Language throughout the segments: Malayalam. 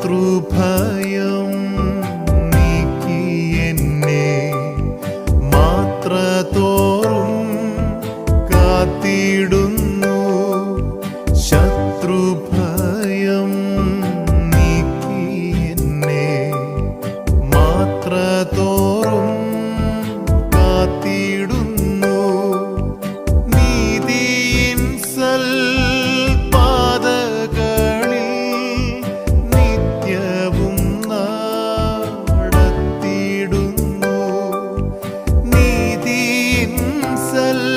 ശത്രുഭയം നീക്കി എന്നെ മാത്രത്തോറും കാത്തിടുന്നു. ശത്രുഭയം നീക്കി എന്നെ മാത്രത്തോറും കാത്തിടുന്നു. നീതിയിൻ സൽപാതകളിൽ നിത്യവും നടത്തിയിടുന്നു. നീതിയിൻ സൽപാതകളിൽ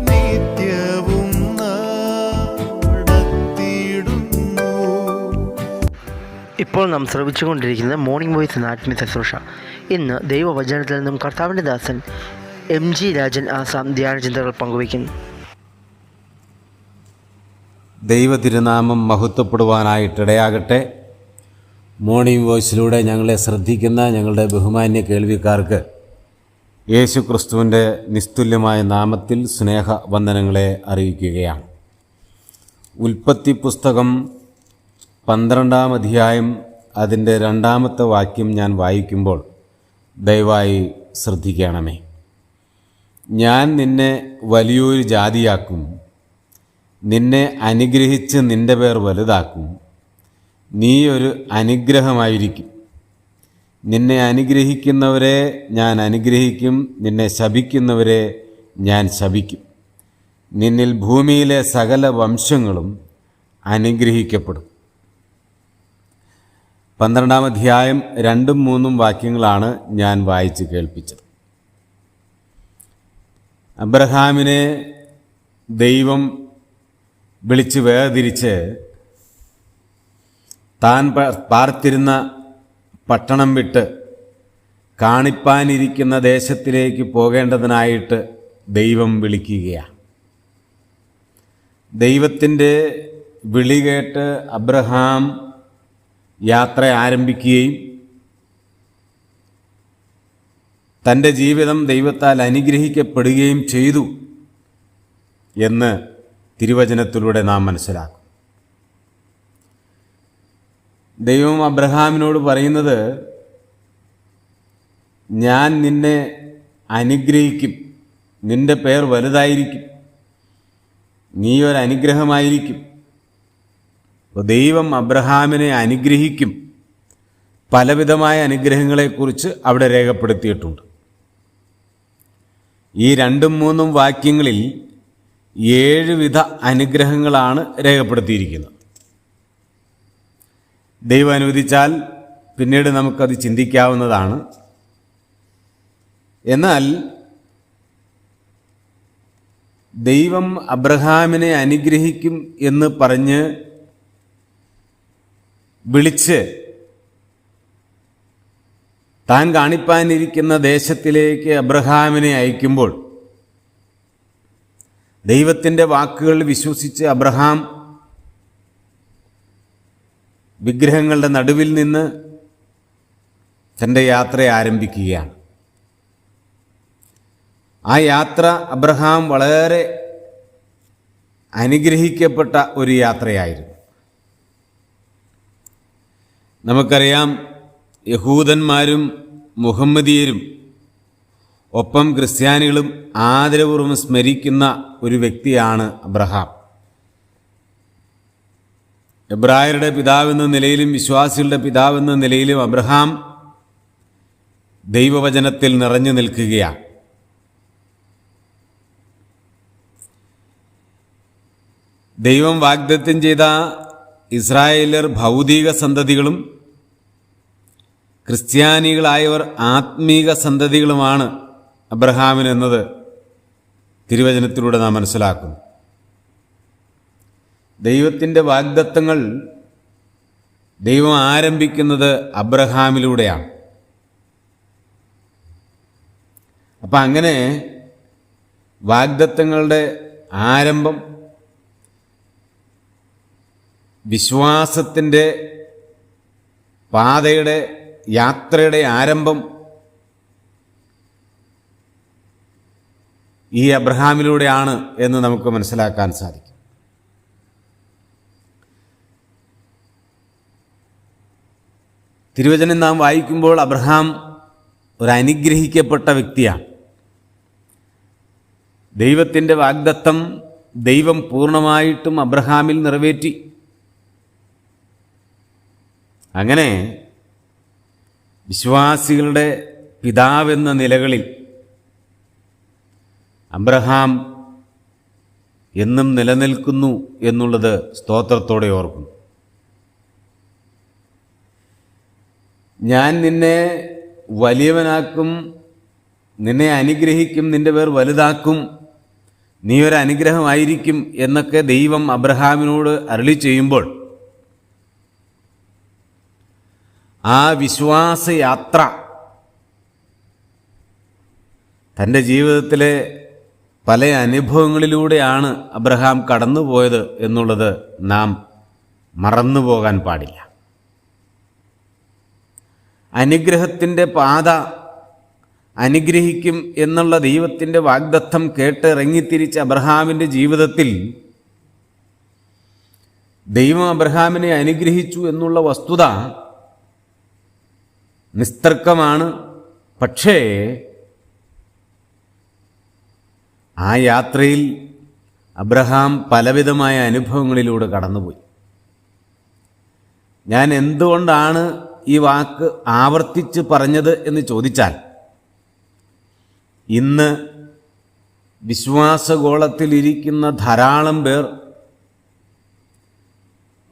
നിത്യവും നടത്തിയിടുന്നു. ഇപ്പോൾ നാം ശ്രവിച്ചുകൊണ്ടിരിക്കുന്നത് മോർണിംഗ് വോയിസ് എന്ന ആത്മീയ ശുശ്രൂഷ. ഇന്ന് ദൈവവചനത്തിൽ നിന്നും കർത്താവിൻ്റെ ദാസൻ MG രാജൻ ആസാം ധ്യാനചിന്തകൾ പങ്കുവയ്ക്കുന്നു. ദൈവ തിരുനാമം മഹത്വപ്പെടുവാനായിട്ടിടയാകട്ടെ. മോർണിംഗ് വോയിസിലൂടെ ഞങ്ങളെ ശ്രദ്ധിക്കുന്ന ഞങ്ങളുടെ ബഹുമാന്യ കേൾവിക്കാർക്ക് യേശു ക്രിസ്തുവിൻ്റെ നിസ്തുല്യമായ നാമത്തിൽ സ്നേഹവന്ദനങ്ങളെ അറിയിക്കുകയാണ്. ഉൽപ്പത്തി പുസ്തകം 12-ാം അധ്യായം അതിൻ്റെ 2-ാമത്തെ വാക്യം ഞാൻ വായിക്കുമ്പോൾ ദയവായി ശ്രദ്ധിക്കണമേ. ഞാൻ നിന്നെ വലിയൊരു ജാതിയാക്കും, നിന്നെ അനുഗ്രഹിച്ച് നിൻ്റെ പേർ വലുതാക്കും, നീ ഒരു അനുഗ്രഹമായിരിക്കും. നിന്നെ അനുഗ്രഹിക്കുന്നവരെ ഞാൻ അനുഗ്രഹിക്കും, നിന്നെ ശപിക്കുന്നവരെ ഞാൻ ശപിക്കും. നിന്നിൽ ഭൂമിയിലെ സകല വംശങ്ങളും അനുഗ്രഹിക്കപ്പെടും. 12-ാം അധ്യായം 2ഉം 3ഉം വാക്യങ്ങളാണ് ഞാൻ വായിച്ച് കേൾപ്പിച്ചത്. അബ്രഹാമിനെ ദൈവം വിളിച്ച് വേർതിരിച്ച് താൻ പാർത്തിരുന്ന പട്ടണം വിട്ട് കാണിപ്പാനിരിക്കുന്ന ദേശത്തിലേക്ക് പോകേണ്ടതിനായിട്ട് ദൈവം വിളിക്കുകയാണ്. ദൈവത്തിൻ്റെ വിളി കേട്ട് അബ്രഹാം യാത്ര ആരംഭിക്കുകയും തൻ്റെ ജീവിതം ദൈവത്താൽ അനുഗ്രഹിക്കപ്പെടുകയും ചെയ്തു എന്ന് തിരുവചനത്തിലൂടെ നാം മനസ്സിലാക്കും. ദൈവം അബ്രഹാമിനോട് പറയുന്നത്, ഞാൻ നിന്നെ അനുഗ്രഹിക്കും, നിൻ്റെ പേർ വലുതായിരിക്കും, നീ ഒരു അനുഗ്രഹമായിരിക്കും. അപ്പോൾ ദൈവം അബ്രഹാമിനെ അനുഗ്രഹിക്കും. പലവിധമായ അനുഗ്രഹങ്ങളെക്കുറിച്ച് അവിടെ രേഖപ്പെടുത്തിയിട്ടുണ്ട്. ഈ 2ഉം 3ഉം വാക്യങ്ങളിൽ 7 വിധ അനുഗ്രഹങ്ങളാണ് രേഖപ്പെടുത്തിയിരിക്കുന്നത്. ദൈവം അനുവദിച്ചാൽ പിന്നീട് നമുക്കത് ചിന്തിക്കാവുന്നതാണ്. എന്നാൽ ദൈവം അബ്രഹാമിനെ അനുഗ്രഹിക്കും എന്ന് പറഞ്ഞ് വിളിച്ച് താൻ കാണിപ്പാനിരിക്കുന്ന ദേശത്തിലേക്ക് അബ്രഹാമിനെ അയക്കുമ്പോൾ ദൈവത്തിൻ്റെ വാക്കുകൾ വിശ്വസിച്ച് അബ്രഹാം വിഗ്രഹങ്ങളുടെ നടുവിൽ നിന്ന് തൻ്റെ യാത്ര ആരംഭിക്കുകയാണ്. ആ യാത്ര അബ്രഹാം വളരെ അനുഗ്രഹിക്കപ്പെട്ട ഒരു യാത്രയായിരുന്നു. നമുക്കറിയാം, യഹൂദന്മാരും മുഹമ്മദീയരും ഒപ്പം ക്രിസ്ത്യാനികളും ആദരപൂർവ്വം സ്മരിക്കുന്ന ഒരു വ്യക്തിയാണ് അബ്രഹാം. എബ്രായരുടെ പിതാവെന്ന നിലയിലും വിശ്വാസികളുടെ പിതാവെന്ന നിലയിലും അബ്രഹാം ദൈവവചനത്തിൽ നിറഞ്ഞു നിൽക്കുകയാണ്. ദൈവം വാഗ്ദത്തം ചെയ്ത ഇസ്രായേലർ ഭൗതിക സന്തതികളും ക്രിസ്ത്യാനികളായവർ ആത്മീക സന്തതികളുമാണ് അബ്രഹാമിനെന്നത് തിരുവചനത്തിലൂടെ നാം മനസ്സിലാക്കുന്നു. ദൈവത്തിൻ്റെ വാഗ്ദത്തങ്ങൾ ദൈവം ആരംഭിക്കുന്നത് അബ്രഹാമിലൂടെയാണ്. അപ്പം അങ്ങനെ വാഗ്ദത്തങ്ങളുടെ ആരംഭം, വിശ്വാസത്തിൻ്റെ പാതയുടെ യാത്രയുടെ ആരംഭം ഈ അബ്രഹാമിലൂടെയാണ് എന്ന് നമുക്ക് മനസ്സിലാക്കാൻ സാധിക്കും. തിരുവചനം നാം വായിക്കുമ്പോൾ അബ്രഹാം ഒരു അനുഗ്രഹിക്കപ്പെട്ട വ്യക്തിയാണ്. ദൈവത്തിൻ്റെ വാഗ്ദത്തം ദൈവം പൂർണ്ണമായിട്ടും അബ്രഹാമിൽ നിറവേറ്റി. അങ്ങനെ വിശ്വാസികളുടെ പിതാവെന്ന നിലകളിൽ അബ്രഹാം എന്നും നിലനിൽക്കുന്നു എന്നുള്ളത് സ്തോത്രത്തോടെ ഓർക്കുന്നു. ഞാൻ നിന്നെ വലിയവനാക്കും, നിന്നെ അനുഗ്രഹിക്കും, നിന്റെ പേർ വലുതാക്കും, നീ ഒരു അനുഗ്രഹമായിരിക്കും എന്നൊക്കെ ദൈവം അബ്രഹാമിനോട് അരുളി ചെയ്യുമ്പോൾ ആ വിശ്വാസയാത്ര തൻ്റെ ജീവിതത്തിലെ പല അനുഭവങ്ങളിലൂടെയാണ് അബ്രഹാം കടന്നുപോയത് എന്നുള്ളത് നാം മറന്നുപോകാൻ പാടില്ല. അനുഗ്രഹത്തിൻ്റെ പാത, അനുഗ്രഹിക്കും എന്നുള്ള ദൈവത്തിൻ്റെ വാഗ്ദത്തം കേട്ട് ഇറങ്ങിത്തിരിച്ച അബ്രഹാമിൻ്റെ ജീവിതത്തിൽ ദൈവം അബ്രഹാമിനെ അനുഗ്രഹിച്ചു എന്നുള്ള വസ്തുത നിസ്തർക്കമാണ്. പക്ഷേ ആ യാത്രയിൽ അബ്രഹാം പലവിധമായ അനുഭവങ്ങളിലൂടെ കടന്നുപോയി. ഞാൻ എന്തുകൊണ്ടാണ് ഈ വാക്ക് ആവർത്തിച്ച് പറഞ്ഞത് എന്ന് ചോദിച്ചാൽ, ഇന്ന് വിശ്വാസഗോളത്തിലിരിക്കുന്ന ധാരാളം പേർ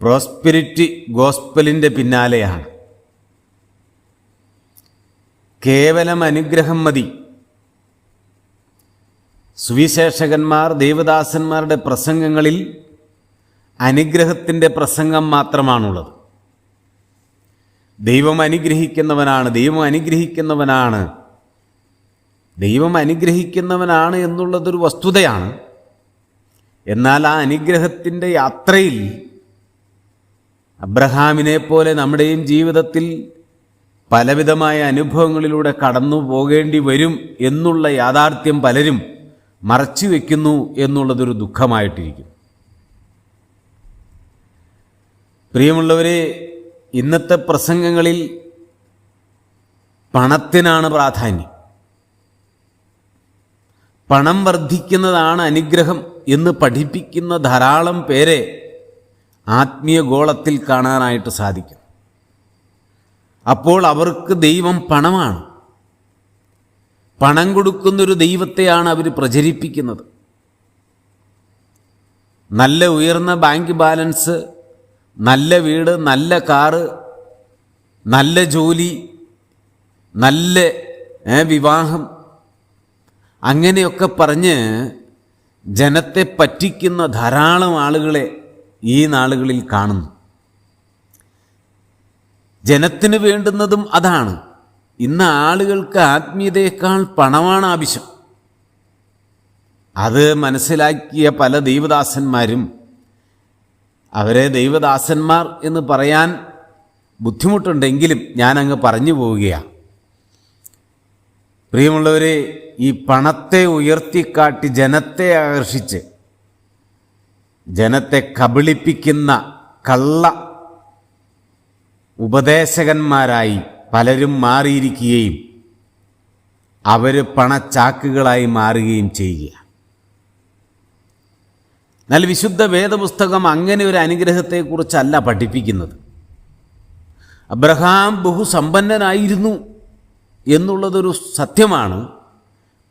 പ്രോസ്പെരിറ്റി ഗോസ്പലിൻ്റെ പിന്നാലെയാണ്. കേവലം അനുഗ്രഹം മതി. സുവിശേഷകന്മാർ, ദേവദാസന്മാരുടെ പ്രസംഗങ്ങളിൽ അനുഗ്രഹത്തിൻ്റെ പ്രസംഗം മാത്രമാണുള്ളത്. ദൈവം അനുഗ്രഹിക്കുന്നവനാണ്, ദൈവം അനുഗ്രഹിക്കുന്നവനാണ്, ദൈവം അനുഗ്രഹിക്കുന്നവനാണ് എന്നുള്ളതൊരു വസ്തുതയാണ്. എന്നാൽ ആ അനുഗ്രഹത്തിൻ്റെ യാത്രയിൽ അബ്രഹാമിനെ പോലെ നമ്മുടെയും ജീവിതത്തിൽ പലവിധമായ അനുഭവങ്ങളിലൂടെ കടന്നു പോകേണ്ടി വരും എന്നുള്ള യാഥാർത്ഥ്യം പലരും മറച്ചു വയ്ക്കുന്നു എന്നുള്ളതൊരു ദുഃഖമായിട്ടിരിക്കും. പ്രിയമുള്ളവരെ, ഇന്നത്തെ പ്രസംഗങ്ങളിൽ പണത്തിനാണ് പ്രാധാന്യം. പണം വർദ്ധിക്കുന്നതാണ് അനുഗ്രഹം എന്ന് പഠിപ്പിക്കുന്ന ധാരാളം പേരെ ആത്മീയ ഗോളത്തിൽ കാണാനായിട്ട് സാധിക്കും. അപ്പോൾ അവർക്ക് ദൈവം പണമാണ്. പണം കൊടുക്കുന്നൊരു ദൈവത്തെയാണ് അവർ പ്രചരിപ്പിക്കുന്നത്. നല്ല ഉയർന്ന ബാങ്ക് ബാലൻസ്, നല്ല വീട്, നല്ല കാറ്, നല്ല ജോലി, നല്ല വിവാഹം, അങ്ങനെയൊക്കെ പറഞ്ഞ് ജനത്തെ പറ്റിക്കുന്ന ധാരാളം ആളുകളെ ഈ നാളുകളിൽ കാണുന്നു. ജനത്തിന് വേണ്ടുന്നതും അതാണ്. ഇന്ന് ആളുകൾക്ക് ആത്മീയതയേക്കാൾ പണമാണ് ആവശ്യം. അത് മനസ്സിലാക്കിയ പല ദൈവദാസന്മാരും അവരെ ദൈവദാസന്മാർ എന്ന് പറയാൻ ബുദ്ധിമുട്ടുണ്ടെങ്കിലും ഞാനങ്ങ് പറഞ്ഞു പോവുകയാണ്. പ്രിയമുള്ളവരെ, ഈ പണത്തെ ഉയർത്തിക്കാട്ടി ജനത്തെ ആകർഷിച്ച് ജനത്തെ കബളിപ്പിക്കുന്ന കള്ള ഉപദേശകന്മാരായി പലരും മാറിയിരിക്കുകയും അവർ പണച്ചാക്കുകളായി മാറുകയും ചെയ്യുക. എന്നാൽ വിശുദ്ധ വേദപുസ്തകം അങ്ങനെ ഒരു അനുഗ്രഹത്തെക്കുറിച്ചല്ല പഠിപ്പിക്കുന്നത്. അബ്രഹാം ബഹുസമ്പന്നനായിരുന്നു എന്നുള്ളതൊരു സത്യമാണ്.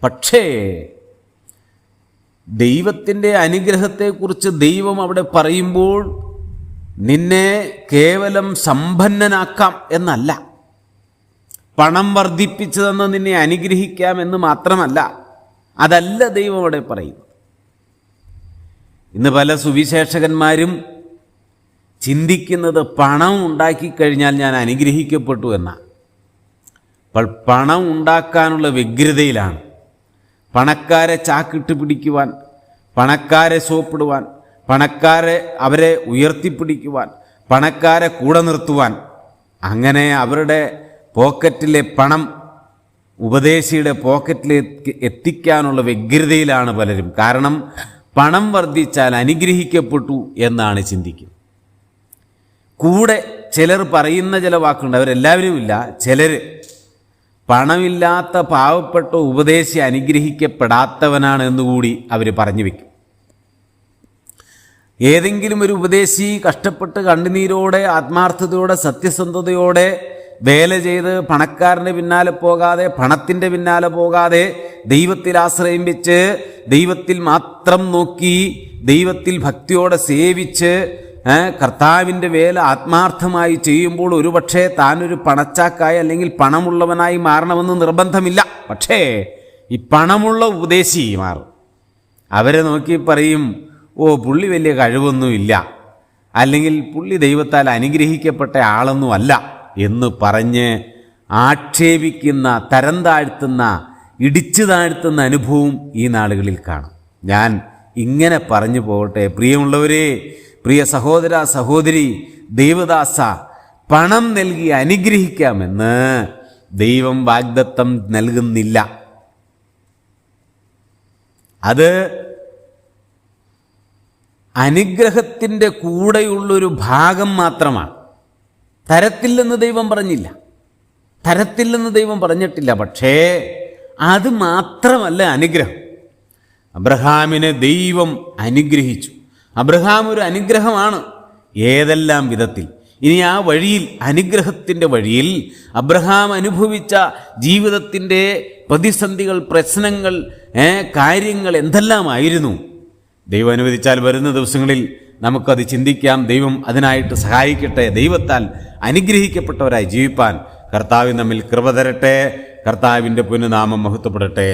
പക്ഷേ ദൈവത്തിൻ്റെ അനുഗ്രഹത്തെക്കുറിച്ച് ദൈവം അവിടെ പറയുമ്പോൾ നിന്നെ കേവലം സമ്പന്നനാക്കാം എന്നല്ല, പണം വർദ്ധിപ്പിച്ചു തന്ന് നിന്നെ അനുഗ്രഹിക്കാം എന്ന് മാത്രമല്ല. അതല്ല ദൈവം അവിടെ പറയുന്നത്. ഇന്ന് പല സുവിശേഷകന്മാരും ചിന്തിക്കുന്നത് പണം ഉണ്ടാക്കിക്കഴിഞ്ഞാൽ ഞാൻ അനുഗ്രഹിക്കപ്പെട്ടു എന്നാണ്. അപ്പോൾ പണം ഉണ്ടാക്കാനുള്ള വ്യഗ്രതയിലാണ്. പണക്കാരെ ചാക്കിട്ട് പിടിക്കുവാൻ, പണക്കാരെ സോപ്പിടുവാൻ, പണക്കാരെ അവരെ ഉയർത്തിപ്പിടിക്കുവാൻ, പണക്കാരെ കൂടെ നിർത്തുവാൻ, അങ്ങനെ അവരുടെ പോക്കറ്റിലെ പണം ഉപദേശിയുടെ പോക്കറ്റിലേക്ക് എത്തിക്കാനുള്ള വ്യഗ്രതയിലാണ് പലരും. കാരണം പണം വർദ്ധിച്ചാൽ അനുഗ്രഹിക്കപ്പെട്ടു എന്നാണ് ചിന്തിക്കുന്നത്. കൂടെ ചിലർ പറയുന്ന ചില വാക്കുണ്ട്, അവരെല്ലാവരുമില്ല, ചിലർ പണമില്ലാത്ത പാവപ്പെട്ട ഉപദേശി അനുഗ്രഹിക്കപ്പെടാത്തവനാണ് എന്നുകൂടി അവർ പറഞ്ഞു വയ്ക്കും. ഏതെങ്കിലും ഒരു ഉപദേശി കഷ്ടപ്പെട്ട് കണ്ണുനീരോടെ ആത്മാർത്ഥതയോടെ സത്യസന്ധതയോടെ വേല ചെയ്ത് പണക്കാരൻ്റെ പിന്നാലെ പോകാതെ, പണത്തിൻ്റെ പിന്നാലെ പോകാതെ, ദൈവത്തിൽ ആശ്രയം വെച്ച് ദൈവത്തിൽ മാത്രം നോക്കി ദൈവത്തിൽ ഭക്തിയോടെ സേവിച്ച് കർത്താവിൻ്റെ വേല ആത്മാർത്ഥമായി ചെയ്യുമ്പോൾ ഒരുപക്ഷെ താനൊരു പണച്ചാക്കായി അല്ലെങ്കിൽ പണമുള്ളവനായി മാറണമെന്ന് നിർബന്ധമില്ല. പക്ഷേ ഈ പണമുള്ള ഉപദേശി മാറും. അവരെ നോക്കി പറയും, ഓ പുള്ളി വലിയ കഴിവൊന്നുമില്ല, അല്ലെങ്കിൽ പുള്ളി ദൈവത്താൽ അനുഗ്രഹിക്കപ്പെട്ട ആളൊന്നുമല്ല എന്ന് പറഞ്ഞ് ആക്ഷേപിക്കുന്ന, തരം താഴ്ത്തുന്ന, ഇടിച്ചു താഴ്ത്തുന്ന അനുഭവം ഈ നാളുകളിൽ കാണും. ഞാൻ ഇങ്ങനെ പറഞ്ഞു പോകട്ടെ, പ്രിയമുള്ളവരെ, പ്രിയ സഹോദര സഹോദരി, ദൈവദാസ, പണം നൽകി അനുഗ്രഹിക്കാമെന്ന് ദൈവം വാഗ്ദത്തം നൽകുന്നില്ല. അത് അനുഗ്രഹത്തിൻ്റെ കൂടെയുള്ളൊരു ഭാഗം മാത്രമാണ്. തരത്തില്ലെന്ന് ദൈവം പറഞ്ഞില്ല, തരത്തില്ലെന്ന് ദൈവം പറഞ്ഞിട്ടില്ല. പക്ഷേ അത് മാത്രമല്ല അനുഗ്രഹം. അബ്രഹാമിനെ ദൈവം അനുഗ്രഹിച്ചു. അബ്രഹാം ഒരു അനുഗ്രഹമാണ് ഏതെല്ലാം വിധത്തിൽ. ഇനി ആ വഴിയിൽ, അനുഗ്രഹത്തിൻ്റെ വഴിയിൽ അബ്രഹാം അനുഭവിച്ച ജീവിതത്തിൻ്റെ പ്രതിസന്ധികൾ, പ്രശ്നങ്ങൾ, കാര്യങ്ങൾ എന്തെല്ലാമായിരുന്നു, ദൈവം അനുവദിച്ചാൽ വരുന്ന ദിവസങ്ങളിൽ നമുക്കത് ചിന്തിക്കാം. ദൈവം അതിനായിട്ട് സഹായിക്കട്ടെ. ദൈവത്താൽ അനുഗ്രഹിക്കപ്പെട്ടവരായി ജീവിപ്പാൻ കർത്താവ് നമ്മിൽ കൃപ തരട്ടെ. കർത്താവിൻ്റെ പുണ്യനാമം മഹത്വപ്പെടട്ടെ.